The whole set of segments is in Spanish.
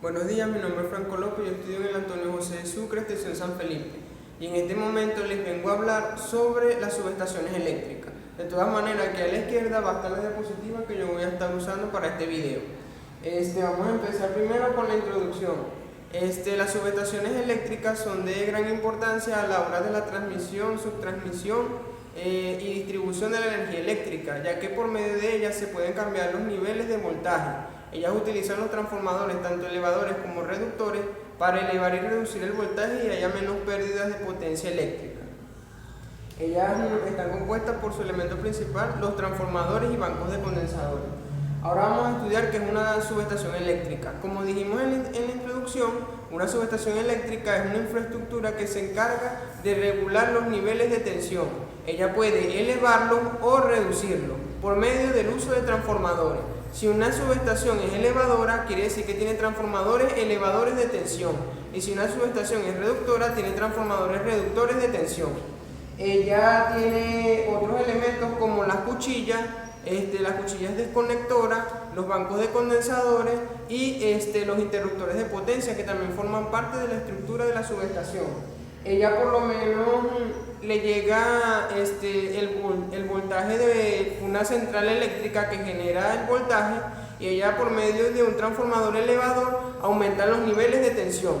Buenos días, mi nombre es Franco López, yo estudio en el Antonio José de Sucre, estación San Felipe. Y en este momento les vengo a hablar sobre las subestaciones eléctricas. De todas maneras, aquí a la izquierda va a estar la diapositiva que yo voy a estar usando para este video. Vamos a empezar primero con la introducción. Las subestaciones eléctricas son de gran importancia a la hora de la transmisión, subtransmisión y distribución de la energía eléctrica, ya que por medio de ellas se pueden cambiar los niveles de voltaje. Ellas utilizan los transformadores, tanto elevadores como reductores, para elevar y reducir el voltaje y haya menos pérdidas de potencia eléctrica. Ellas están compuestas por su elemento principal, los transformadores y bancos de condensadores. Ahora vamos a estudiar qué es una subestación eléctrica. Como dijimos en la introducción, una subestación eléctrica es una infraestructura que se encarga de regular los niveles de tensión. Ella puede elevarlos o reducirlos por medio del uso de transformadores. Si una subestación es elevadora, quiere decir que tiene transformadores elevadores de tensión. Y si una subestación es reductora, tiene transformadores reductores de tensión. Ella tiene otros elementos como las cuchillas desconectoras, los bancos de condensadores y los interruptores de potencia, que también forman parte de la estructura de la subestación. Ella por lo menos le llega el voltaje de una central eléctrica que genera el voltaje, y ella por medio de un transformador elevador aumenta los niveles de tensión.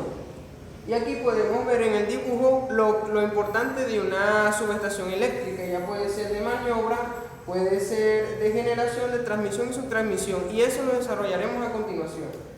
Y aquí podemos ver en el dibujo lo importante de una subestación eléctrica. Ella puede ser de maniobra, puede ser de generación, de transmisión y subtransmisión, y eso lo desarrollaremos a continuación.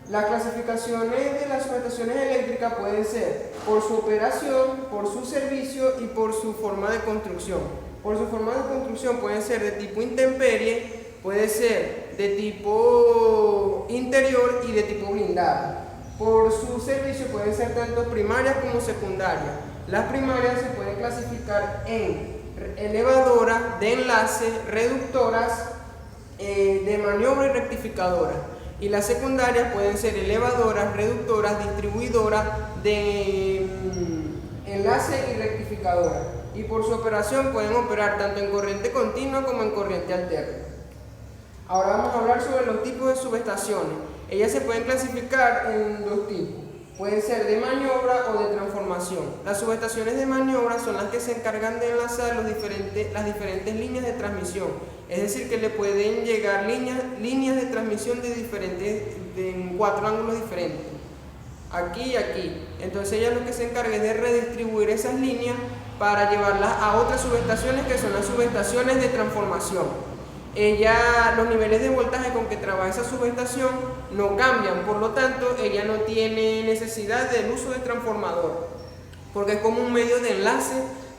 Las clasificaciones de las subestaciones eléctricas pueden ser por su operación, por su servicio y por su forma de construcción. Por su forma de construcción pueden ser de tipo intemperie, puede ser de tipo interior y de tipo blindado. Por su servicio pueden ser tanto primarias como secundarias. Las primarias se pueden clasificar en elevadoras, de enlace, reductoras, de maniobra y rectificadoras. Y las secundarias pueden ser elevadoras, reductoras, distribuidoras, de enlace y rectificadoras. Y por su operación pueden operar tanto en corriente continua como en corriente alterna. Ahora vamos a hablar sobre los tipos de subestaciones. Ellas se pueden clasificar en dos tipos. Pueden ser de maniobra o de transformación. Las subestaciones de maniobra son las que se encargan de enlazar las diferentes líneas de transmisión. Es decir, que le pueden llegar líneas de transmisión en 4 ángulos diferentes. Aquí y aquí. Entonces ellas lo que se encargan es de redistribuir esas líneas para llevarlas a otras subestaciones, que son las subestaciones de transformación. Los niveles de voltaje con que trabaja esa subestación no cambian, por lo tanto ella no tiene necesidad del uso de transformador, porque es como un medio de enlace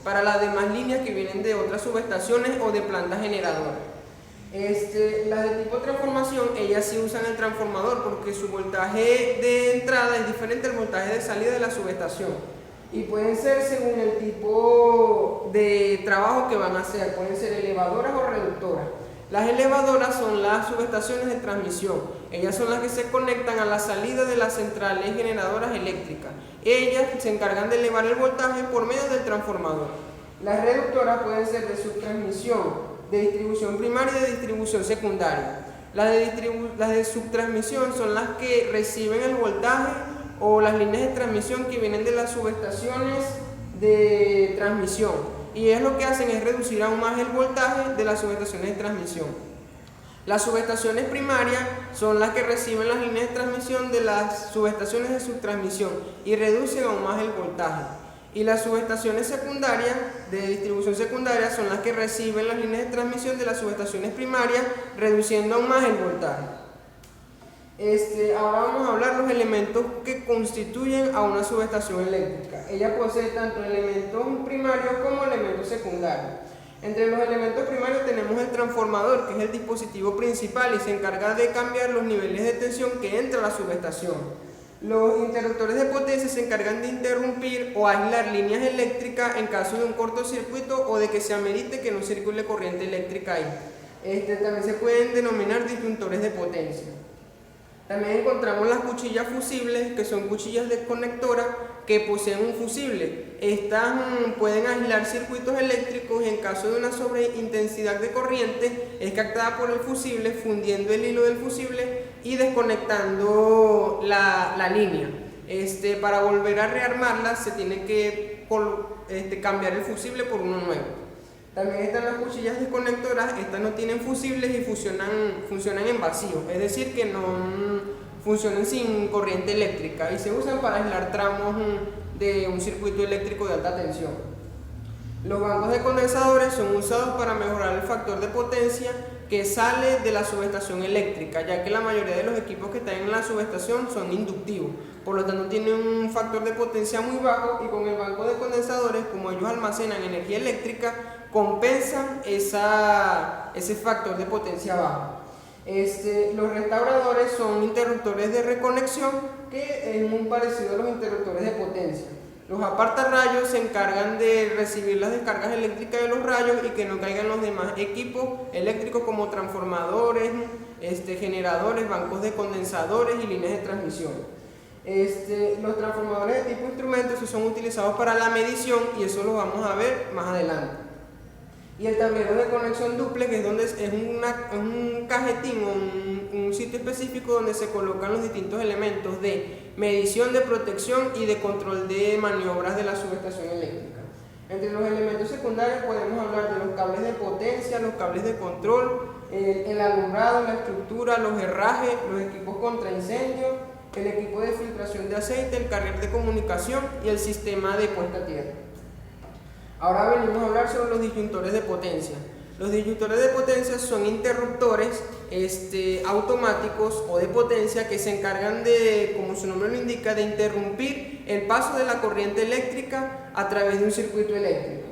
para las demás líneas que vienen de otras subestaciones o de plantas generadoras. Las de tipo transformación, ellas sí usan el transformador porque su voltaje de entrada es diferente al voltaje de salida de la subestación, y pueden ser según el tipo de trabajo que van a hacer. Pueden ser elevadoras o reductoras. Las elevadoras son las subestaciones de transmisión. Ellas son las que se conectan a la salida de las centrales generadoras eléctricas. Ellas se encargan de elevar el voltaje por medio del transformador. Las reductoras pueden ser de subtransmisión, de distribución primaria y de distribución secundaria. Las de subtransmisión son las que reciben el voltaje o las líneas de transmisión que vienen de las subestaciones de transmisión, y es lo que hacen es reducir aún más el voltaje de las subestaciones de transmisión. Las subestaciones primarias son las que reciben las líneas de transmisión de las subestaciones de subtransmisión y reducen aún más el voltaje. Y las subestaciones secundarias, de distribución secundaria, son las que reciben las líneas de transmisión de las subestaciones primarias, reduciendo aún más el voltaje. Ahora vamos a hablar los elementos que constituyen a una subestación eléctrica. Ella posee tanto elementos primarios como elementos secundarios. Entre los elementos primarios tenemos el transformador, que es el dispositivo principal y se encarga de cambiar los niveles de tensión que entra a la subestación. Los interruptores de potencia se encargan de interrumpir o aislar líneas eléctricas en caso de un cortocircuito o de que se amerite que no circule corriente eléctrica ahí. También se pueden denominar disyuntores de potencia. También encontramos las cuchillas fusibles, que son cuchillas desconectoras que poseen un fusible. Estas pueden aislar circuitos eléctricos y en caso de una sobreintensidad de corriente es captada por el fusible, fundiendo el hilo del fusible y desconectando la línea. Para volver a rearmarla se tiene que cambiar el fusible por uno nuevo. También están las cuchillas desconectoras. Estas no tienen fusibles y funcionan en vacío, es decir que no funcionan sin corriente eléctrica y se usan para aislar tramos de un circuito eléctrico de alta tensión. Los bancos de condensadores son usados para mejorar el factor de potencia que sale de la subestación eléctrica, ya que la mayoría de los equipos que están en la subestación son inductivos, por lo tanto tienen un factor de potencia muy bajo, y con el banco de condensadores, como ellos almacenan energía eléctrica, compensan ese factor de potencia bajo. Los restauradores son interruptores de reconexión, que es muy parecido a los interruptores de potencia. Los apartarrayos se encargan de recibir las descargas eléctricas de los rayos y que no caigan los demás equipos eléctricos como transformadores, generadores, bancos de condensadores y líneas de transmisión. Los transformadores de tipo instrumento son utilizados para la medición y eso lo vamos a ver más adelante. Y el tablero de conexión dúplex es un cajetín o un sitio específico donde se colocan los distintos elementos de medición, de protección y de control de maniobras de la subestación eléctrica. Entre los elementos secundarios podemos hablar de los cables de potencia, los cables de control, el alumbrado, la estructura, los herrajes, los equipos contra incendio, el equipo de filtración de aceite, el carrier de comunicación y el sistema de puesta a tierra. Ahora venimos a hablar sobre los disyuntores de potencia. Los disyuntores de potencia son interruptores automáticos o de potencia que se encargan de, como su nombre lo indica, de interrumpir el paso de la corriente eléctrica a través de un circuito eléctrico.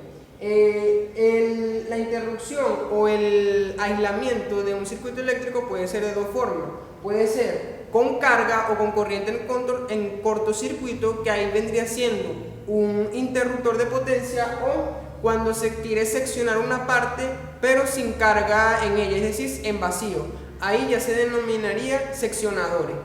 La interrupción o el aislamiento de un circuito eléctrico puede ser de dos formas. Puede ser con carga o con corriente en cortocircuito, que ahí vendría siendo un interruptor de potencia, o cuando se quiere seccionar una parte pero sin carga en ella, es decir, en vacío. Ahí ya se denominaría seccionadores.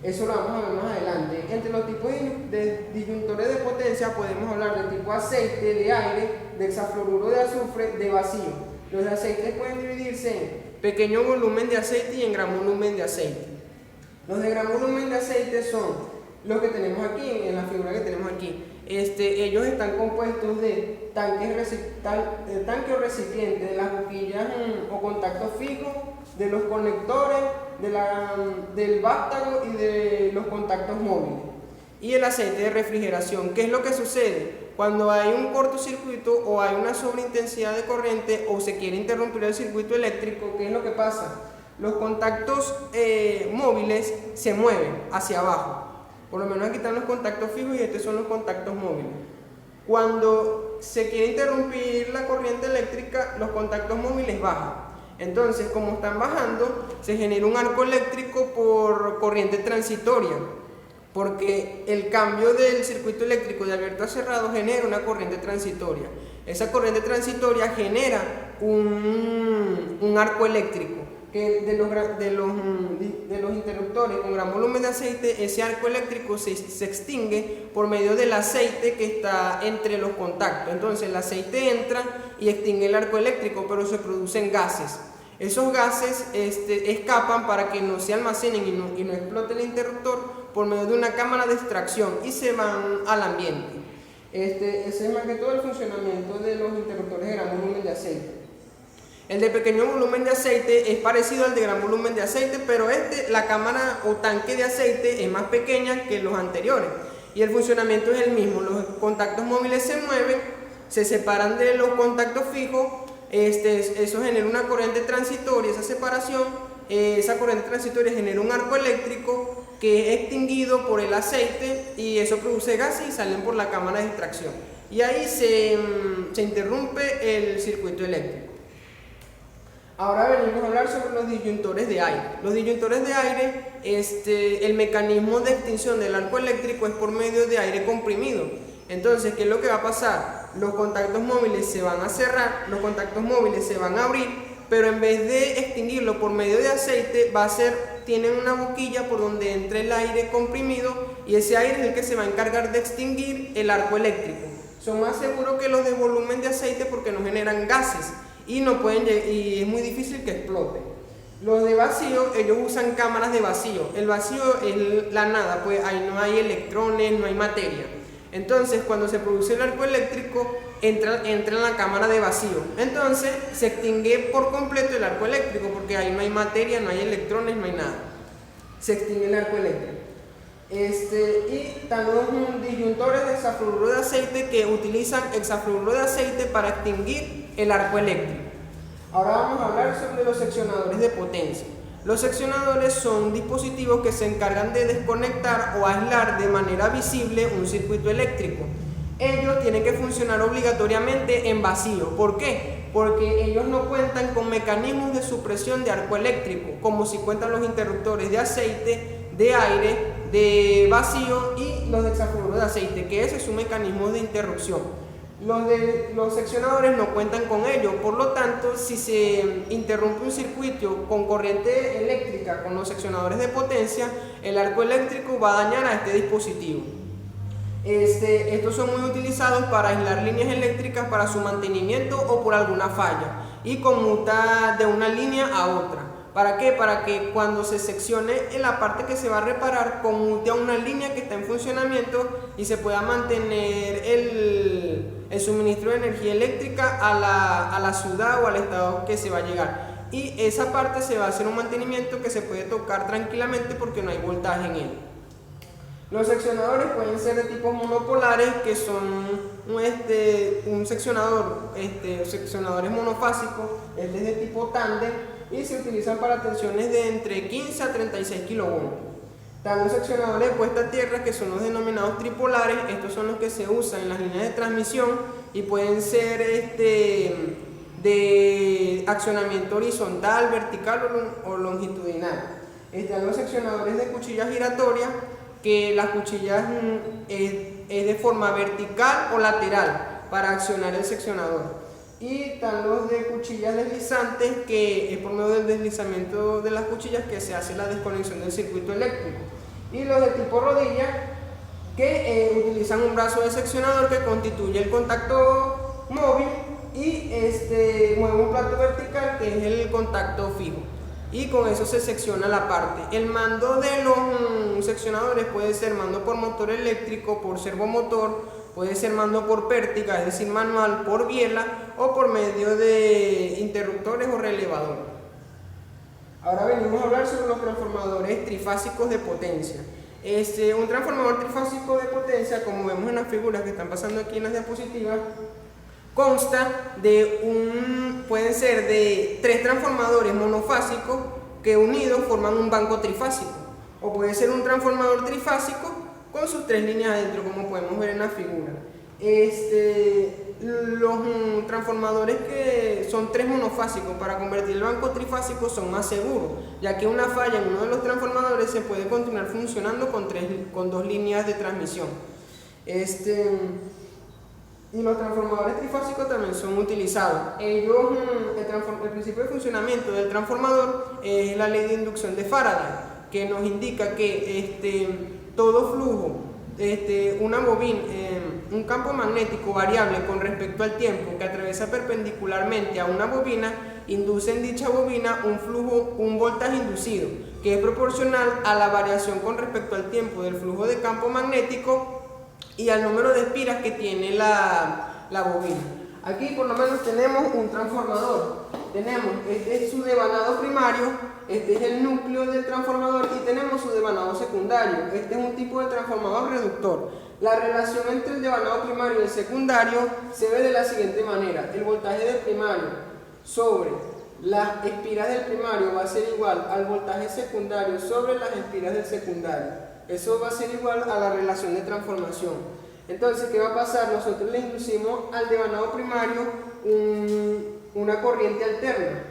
Eso lo vamos a ver más adelante. Entre los tipos de disyuntores de potencia podemos hablar de tipo aceite, de aire, de hexafluoruro de azufre, de vacío. Los aceites pueden dividirse en pequeño volumen de aceite y en gran volumen de aceite. Los de gran volumen de aceite son los que tenemos aquí, en la figura que tenemos aquí. Ellos están compuestos de tanque o recipiente, de las boquillas o contactos fijos, de los conectores, del vástago y de los contactos móviles. Y el aceite de refrigeración. ¿Qué es lo que sucede? Cuando hay un cortocircuito o hay una sobreintensidad de corriente o se quiere interrumpir el circuito eléctrico, ¿qué es lo que pasa? Los contactos móviles se mueven hacia abajo. Por lo menos aquí están los contactos fijos y estos son los contactos móviles. Cuando se quiere interrumpir la corriente eléctrica, los contactos móviles bajan. Entonces, como están bajando, se genera un arco eléctrico por corriente transitoria, porque el cambio del circuito eléctrico de abierto a cerrado genera una corriente transitoria. Esa corriente transitoria genera un arco eléctrico, que de los interruptores con gran volumen de aceite, ese arco eléctrico se extingue por medio del aceite que está entre los contactos. Entonces el aceite entra y extingue el arco eléctrico, pero se producen gases. Esos gases escapan para que no se almacenen y no explote el interruptor por medio de una cámara de extracción y se van al ambiente. Ese es más que todo el funcionamiento de los interruptores de gran volumen de aceite. El de pequeño volumen de aceite es parecido al de gran volumen de aceite, pero la cámara o tanque de aceite es más pequeña que los anteriores y el funcionamiento es el mismo. Los contactos móviles se mueven, se separan de los contactos fijos, eso genera una corriente transitoria, esa separación, esa corriente transitoria genera un arco eléctrico que es extinguido por el aceite y eso produce gases y salen por la cámara de extracción y ahí se interrumpe el circuito eléctrico. Ahora venimos a hablar sobre los disyuntores de aire. Los disyuntores de aire, el mecanismo de extinción del arco eléctrico es por medio de aire comprimido. Entonces, ¿qué es lo que va a pasar? Los contactos móviles se van a cerrar, los contactos móviles se van a abrir, pero en vez de extinguirlo por medio de aceite, tienen una boquilla por donde entra el aire comprimido y ese aire es el que se va a encargar de extinguir el arco eléctrico. Son más seguros que los de volumen de aceite porque no generan gases y es muy difícil que explote. Los de vacío, ellos usan cámaras de vacío. El vacío es la nada, pues ahí no hay electrones, no hay materia. Entonces, cuando se produce el arco eléctrico, entra en la cámara de vacío. Entonces, se extingue por completo el arco eléctrico, porque ahí no hay materia, no hay electrones, no hay nada. Se extingue el arco eléctrico. Y están los disyuntores de hexafluoruro de aceite que utilizan hexafluoruro de aceite para extinguir el arco eléctrico. Ahora vamos a hablar sobre los seccionadores de potencia. Los seccionadores son dispositivos que se encargan de desconectar o aislar de manera visible un circuito eléctrico. Ellos tienen que funcionar obligatoriamente en vacío. ¿Por qué? Porque ellos no cuentan con mecanismos de supresión de arco eléctrico, como si cuentan los interruptores de aceite, de aire, de vacío y los de hexafluoruro de aceite, que ese es un mecanismo de interrupción. Los seccionadores no cuentan con ello, por lo tanto, si se interrumpe un circuito con corriente eléctrica con los seccionadores de potencia, el arco eléctrico va a dañar a este dispositivo. Estos son muy utilizados para aislar líneas eléctricas para su mantenimiento o por alguna falla y conmuta de una línea a otra. ¿Para qué? Para que cuando se seccione en la parte que se va a reparar, conmute a una línea que está en funcionamiento y se pueda mantener el suministro de energía eléctrica a la ciudad o al estado que se va a llegar. Y esa parte se va a hacer un mantenimiento que se puede tocar tranquilamente porque no hay voltaje en él. Los seccionadores pueden ser de tipos monopolares, que son un seccionador, seccionadores monofásicos, es de tipo tándem y se utilizan para tensiones de entre 15 a 36 kilovolts. Están los seccionadores de puesta a tierra, que son los denominados tripolares. Estos son los que se usan en las líneas de transmisión y pueden ser de accionamiento horizontal, vertical o longitudinal. Están los seccionadores de cuchillas giratorias, que las cuchillas es de forma vertical o lateral para accionar el seccionador. Y están los de cuchillas deslizantes, que es por medio del deslizamiento de las cuchillas que se hace la desconexión del circuito eléctrico. Y los de tipo rodilla, que utilizan un brazo de seccionador que constituye el contacto móvil y mueve un plato vertical, que es el contacto fijo. Y con eso se secciona la parte. El mando de los seccionadores puede ser mando por motor eléctrico, por servomotor, puede ser mando por pértiga, es decir, manual, por biela o por medio de interruptores o relevadores. Ahora venimos a hablar sobre los transformadores trifásicos de potencia. Un transformador trifásico de potencia, como vemos en las figuras que están pasando aquí en las diapositivas, consta de pueden ser de 3 transformadores monofásicos que unidos forman un banco trifásico, o puede ser un transformador trifásico con sus 3 líneas adentro, como podemos ver en la figura. Los transformadores que son 3 monofásicos, para convertir el banco trifásico, son más seguros, ya que una falla en uno de los transformadores se puede continuar funcionando con 2 líneas de transmisión. Y los transformadores trifásicos también son utilizados. El principio de funcionamiento del transformador es la ley de inducción de Faraday, que nos indica que todo flujo, una bobina, un campo magnético variable con respecto al tiempo que atraviesa perpendicularmente a una bobina, induce en dicha bobina un voltaje inducido, que es proporcional a la variación con respecto al tiempo del flujo de campo magnético y al número de espiras que tiene la bobina. Aquí por lo menos tenemos un transformador. Este es su devanado primario, este es el núcleo del transformador y tenemos su devanado secundario. Este es un tipo de transformador reductor. La relación entre el devanado primario y el secundario se ve de la siguiente manera. El voltaje del primario sobre las espiras del primario va a ser igual al voltaje secundario sobre las espiras del secundario. Eso va a ser igual a la relación de transformación. Entonces, ¿qué va a pasar? Nosotros le inducimos al devanado primario una corriente alterna.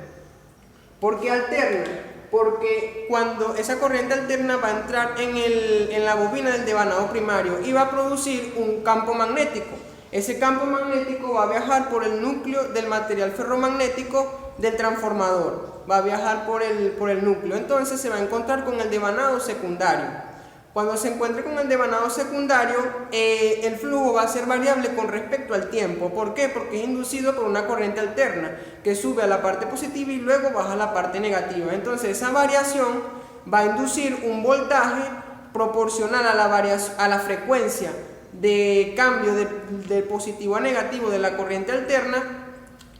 ¿Por qué alterna? Porque cuando esa corriente alterna va a entrar en la bobina del devanado primario y va a producir un campo magnético. Ese campo magnético va a viajar por el núcleo del material ferromagnético del transformador. Va a viajar por el núcleo. Entonces se va a encontrar con el devanado secundario. Cuando se encuentre con el devanado secundario, el flujo va a ser variable con respecto al tiempo. ¿Por qué? Porque es inducido por una corriente alterna que sube a la parte positiva y luego baja a la parte negativa. Entonces esa variación va a inducir un voltaje proporcional a la frecuencia de cambio de positivo a negativo de la corriente alterna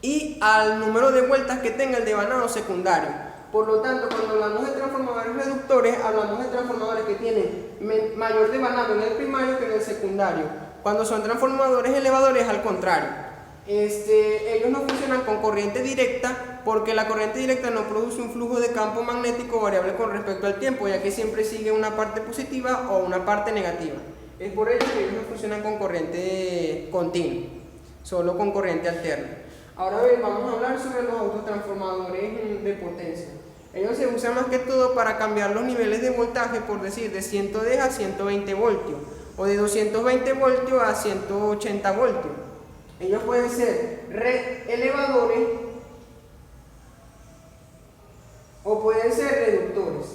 y al número de vueltas que tenga el devanado secundario. Por lo tanto, cuando hablamos de transformadores reductores, hablamos de transformadores que tienen mayor devanado en el primario que en el secundario. Cuando son transformadores elevadores, al contrario. Ellos no funcionan con corriente directa porque la corriente directa no produce un flujo de campo magnético variable con respecto al tiempo, ya que siempre sigue una parte positiva o una parte negativa. Es por ello que ellos no funcionan con corriente continua, solo con corriente alterna. Ahora bien, vamos a hablar sobre los autotransformadores de potencia. Ellos se usan más que todo para cambiar los niveles de voltaje, por decir, de 110 a 120 voltios o de 220 voltios a 180 voltios. Ellos pueden ser elevadores o pueden ser reductores.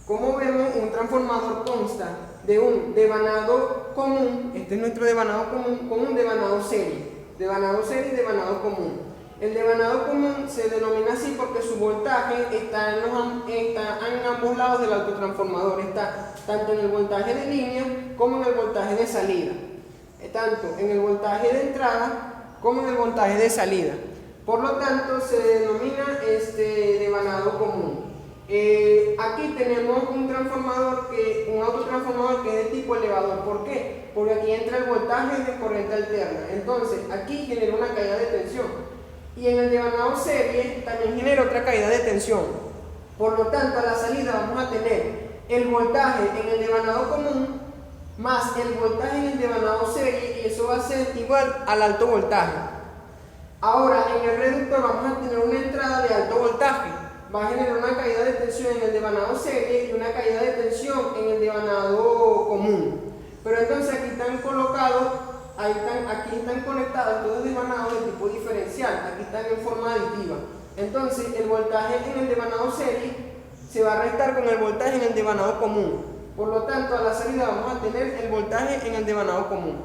Como vemos, un transformador consta de un devanado común, este es nuestro devanado común, con un devanado serie y devanado común. El devanado común se denomina así porque su voltaje está en ambos lados del autotransformador, está tanto en el voltaje de línea como en el voltaje de salida, tanto en el voltaje de entrada como en el voltaje de salida. Por lo tanto, se denomina devanado común. Aquí tenemos un autotransformador que es de tipo elevador. ¿Por qué? Porque aquí entra el voltaje de corriente alterna. Entonces, aquí genera una caída de tensión. Y en el devanado serie también genera otra caída de tensión. Por lo tanto, a la salida vamos a tener el voltaje en el devanado común más el voltaje en el devanado serie, y eso va a ser igual al alto voltaje. Ahora, en el reductor vamos a tener una entrada de alto voltaje. Va a generar una caída de tensión en el devanado serie y una caída de tensión en el devanado común. Pero entonces aquí están colocados, aquí están conectados todos devanados de tipo diferencial, aquí están en forma aditiva. Entonces el voltaje en el devanado serie se va a restar con el voltaje en el devanado común. Por lo tanto, a la salida vamos a tener el voltaje en el devanado común.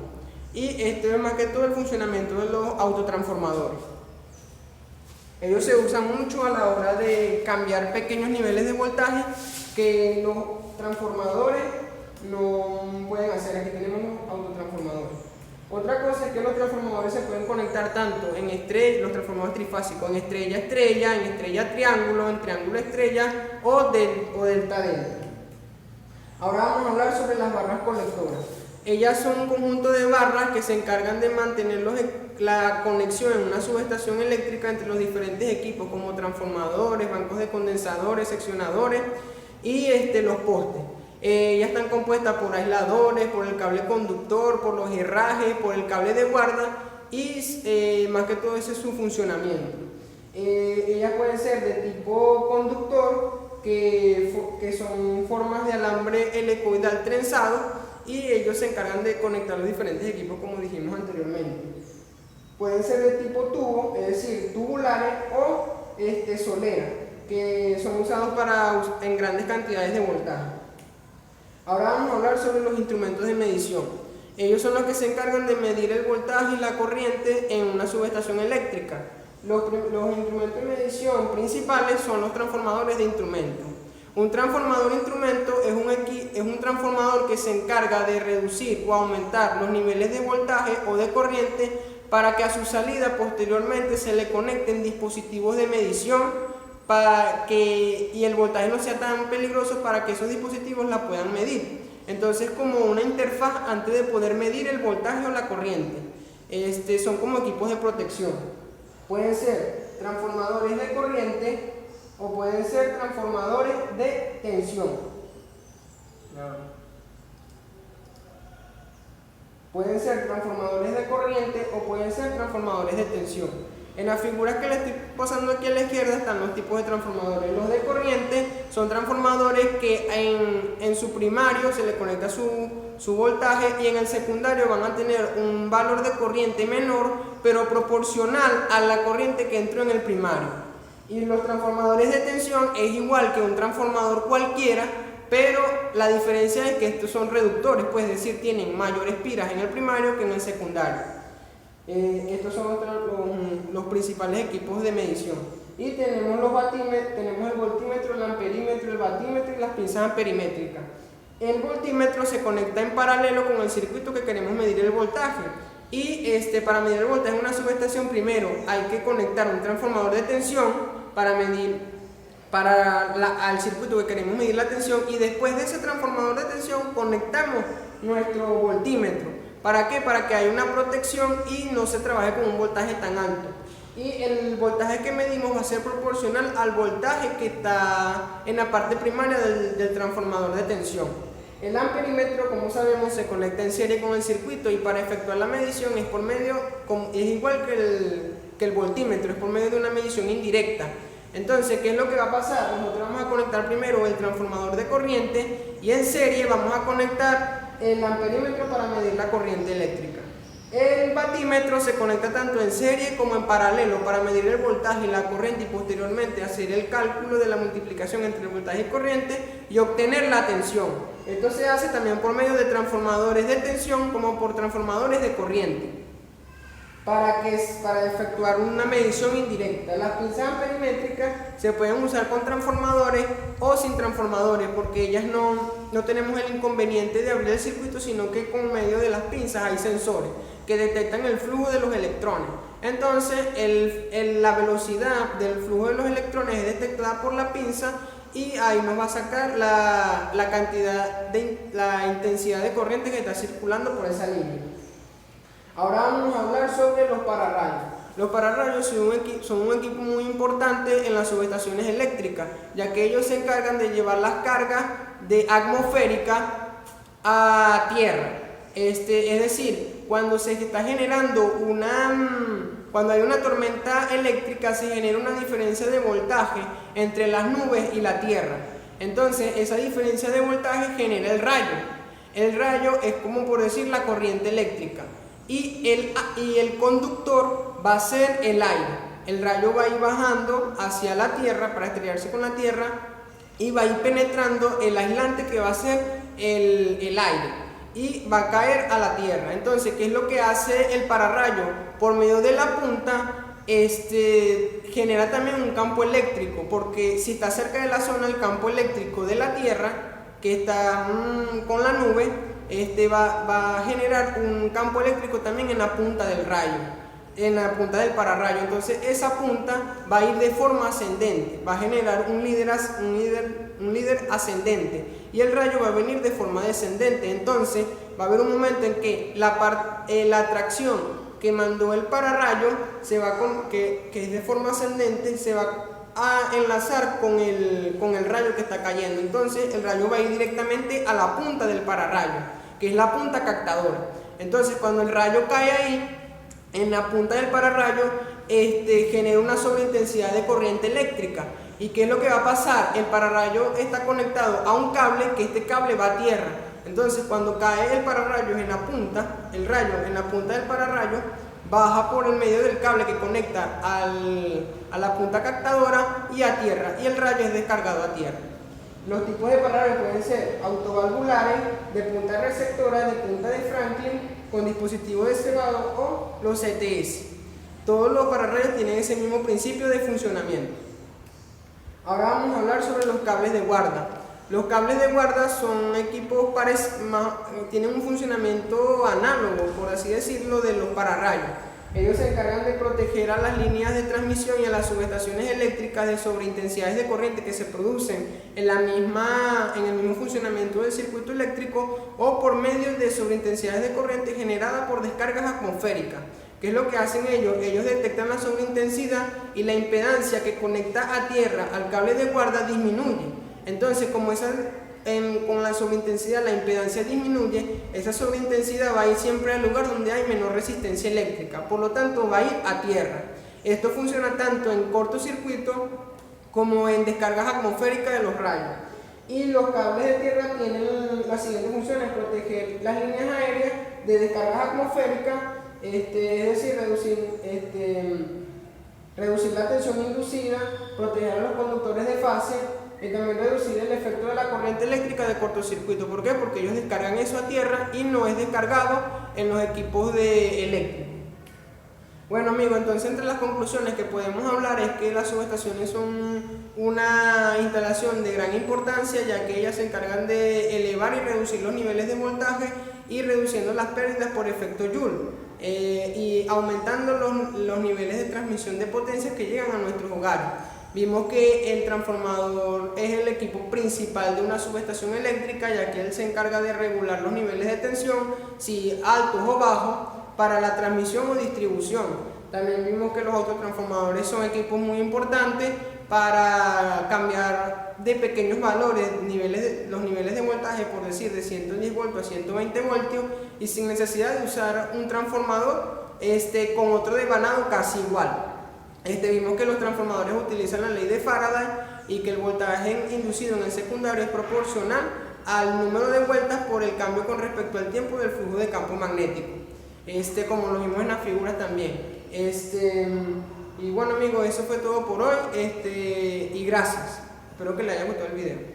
Y esto es más que todo el funcionamiento de los autotransformadores. Ellos se usan mucho a la hora de cambiar pequeños niveles de voltaje que los transformadores no pueden hacer. Aquí tenemos los autotransformadores. Otra cosa es que los transformadores se pueden conectar tanto en los transformadores trifásicos, en estrella-estrella, en estrella-triángulo, en triángulo-estrella o delta-delta. Ahora vamos a hablar sobre las barras colectoras. Ellas son un conjunto de barras que se encargan de mantener la conexión en una subestación eléctrica entre los diferentes equipos, como transformadores, bancos de condensadores, seccionadores y los postes. Ellas están compuestas por aisladores, por el cable conductor, por los herrajes, por el cable de guarda y más que todo ese es su funcionamiento. Ellas pueden ser de tipo conductor, que son formas de alambre helicoidal trenzado, y ellos se encargan de conectar los diferentes equipos, como dijimos anteriormente. Pueden ser de tipo tubo, es decir, tubulares o soleras, que son usados en grandes cantidades de voltaje. Ahora vamos a hablar sobre los instrumentos de medición. Ellos son los que se encargan de medir el voltaje y la corriente en una subestación eléctrica. Los instrumentos de medición principales son los transformadores de instrumento. Un transformador de instrumento es un transformador que se encarga de reducir o aumentar los niveles de voltaje o de corriente para que a su salida posteriormente se le conecten dispositivos de medición y el voltaje no sea tan peligroso para que esos dispositivos la puedan medir. Entonces, como una interfaz antes de poder medir el voltaje o la corriente. Son como equipos de protección. Pueden ser transformadores de corriente o pueden ser transformadores de tensión. Pueden ser transformadores de corriente o pueden ser transformadores de tensión. En las figuras que les estoy pasando aquí a la izquierda están los tipos de transformadores. Los de corriente son transformadores que en su primario se le conecta su voltaje y en el secundario van a tener un valor de corriente menor, pero proporcional a la corriente que entró en el primario. Y los transformadores de tensión es igual que un transformador cualquiera, pero la diferencia es que estos son reductores, pues es decir, tienen mayores piras en el primario que en el secundario. Estos son los principales equipos de medición. Y tenemos los batímetros, tenemos el voltímetro, el amperímetro, el batímetro y las pinzas amperimétricas. El voltímetro se conecta en paralelo con el circuito que queremos medir el voltaje. Y para medir el voltaje en una subestación, primero hay que conectar un transformador de tensión para medir al circuito que queremos medir la tensión, y después de ese transformador de tensión conectamos nuestro voltímetro. ¿Para qué? Para que haya una protección y no se trabaje con un voltaje tan alto. Y el voltaje que medimos va a ser proporcional al voltaje que está en la parte primaria del transformador de tensión. El amperímetro, como sabemos, se conecta en serie con el circuito, y para efectuar la medición es igual que el voltímetro, es por medio de una medición indirecta. Entonces, ¿qué es lo que va a pasar? Nosotros vamos a conectar primero el transformador de corriente, y en serie vamos a conectar el amperímetro para medir la corriente eléctrica. El batímetro se conecta tanto en serie como en paralelo para medir el voltaje y la corriente, y posteriormente hacer el cálculo de la multiplicación entre el voltaje y corriente y obtener la tensión. Esto se hace también por medio de transformadores de tensión como por transformadores de corriente, para efectuar una medición indirecta. Las pinzas amperimétricas se pueden usar con transformadores o sin transformadores, porque ellas no tenemos el inconveniente de abrir el circuito, sino que con medio de las pinzas hay sensores que detectan el flujo de los electrones. Entonces la velocidad del flujo de los electrones es detectada por la pinza, y ahí nos va a sacar la intensidad de corriente que está circulando por esa línea. Ahora vamos a hablar sobre los pararrayos. Los pararrayos son un equipo muy importante en las subestaciones eléctricas, ya que ellos se encargan de llevar las cargas atmosféricas a tierra. Es decir, cuando se está generando cuando hay una tormenta eléctrica, se genera una diferencia de voltaje entre las nubes y la tierra. Entonces, esa diferencia de voltaje genera el rayo. El rayo es como por decir la corriente eléctrica. Y el conductor va a ser el aire. El rayo va a ir bajando hacia la tierra para estrellarse con la tierra, y va a ir penetrando el aislante que va a ser el aire, y va a caer a la tierra. Entonces, ¿qué es lo que hace el pararrayo? Por medio de la punta genera también un campo eléctrico, porque si está cerca de la zona, el campo eléctrico de la tierra que está con la nube va a generar un campo eléctrico también en la punta del rayo, en la punta del pararrayo. Entonces esa punta va a ir de forma ascendente, va a generar un líder ascendente, y el rayo va a venir de forma descendente. Entonces va a haber un momento en que la atracción que mandó el pararrayo que es de forma ascendente, se va a enlazar con el rayo que está cayendo. Entonces el rayo va a ir directamente a la punta del pararrayo, que es la punta captadora. Entonces cuando el rayo cae ahí en la punta del pararrayo, genera una sobreintensidad de corriente eléctrica. ¿Y qué es lo que va a pasar? El pararrayo está conectado a un cable, que este cable va a tierra. Entonces cuando cae el pararrayo el rayo en la punta del pararrayo, baja por el medio del cable que conecta a la punta captadora y a tierra, y el rayo es descargado a tierra. Los tipos de pararrayos pueden ser autovalvulares, de punta receptora, de punta de Franklin, con dispositivo de cebado, o los ETS. Todos los pararrayos tienen ese mismo principio de funcionamiento. Ahora vamos a hablar sobre los cables de guarda. Los cables de guarda son equipos tienen un funcionamiento análogo, por así decirlo, de los pararrayos. Ellos se encargan de proteger a las líneas de transmisión y a las subestaciones eléctricas de sobreintensidades de corriente que se producen en el mismo funcionamiento del circuito eléctrico, o por medio de sobreintensidades de corriente generadas por descargas atmosféricas. ¿Qué es lo que hacen ellos? Ellos detectan la sobreintensidad, y la impedancia que conecta a tierra al cable de guarda disminuye. Entonces, como con la sobreintensidad la impedancia disminuye, esa sobreintensidad va a ir siempre al lugar donde hay menor resistencia eléctrica, por lo tanto va a ir a tierra. Esto funciona tanto en cortocircuito como en descargas atmosféricas de los rayos. Y los cables de tierra tienen las siguientes funciones: proteger las líneas aéreas de descargas atmosféricas, es decir, reducir reducir la tensión inducida, proteger a los conductores de fase y también reducir el efecto de la corriente eléctrica de cortocircuito. ¿Por qué? Porque ellos descargan eso a tierra y no es descargado en los equipos eléctricos. Bueno amigos, entonces entre las conclusiones que podemos hablar es que las subestaciones son una instalación de gran importancia, ya que ellas se encargan de elevar y reducir los niveles de voltaje y reduciendo las pérdidas por efecto Joule y aumentando los niveles de transmisión de potencia que llegan a nuestros hogares. Vimos que el transformador es el equipo principal de una subestación eléctrica, ya que él se encarga de regular los niveles de tensión, si altos o bajos, para la transmisión o distribución. También vimos que los autotransformadores son equipos muy importantes para cambiar de pequeños valores los niveles de voltaje, por decir de 110 voltios a 120 voltios, y sin necesidad de usar un transformador con otro desvanado casi igual. Vimos que los transformadores utilizan la ley de Faraday y que el voltaje inducido en el secundario es proporcional al número de vueltas por el cambio con respecto al tiempo del flujo de campo magnético, como lo vimos en las figuras también. Y bueno amigos, eso fue todo por hoy y gracias. Espero que les haya gustado el video.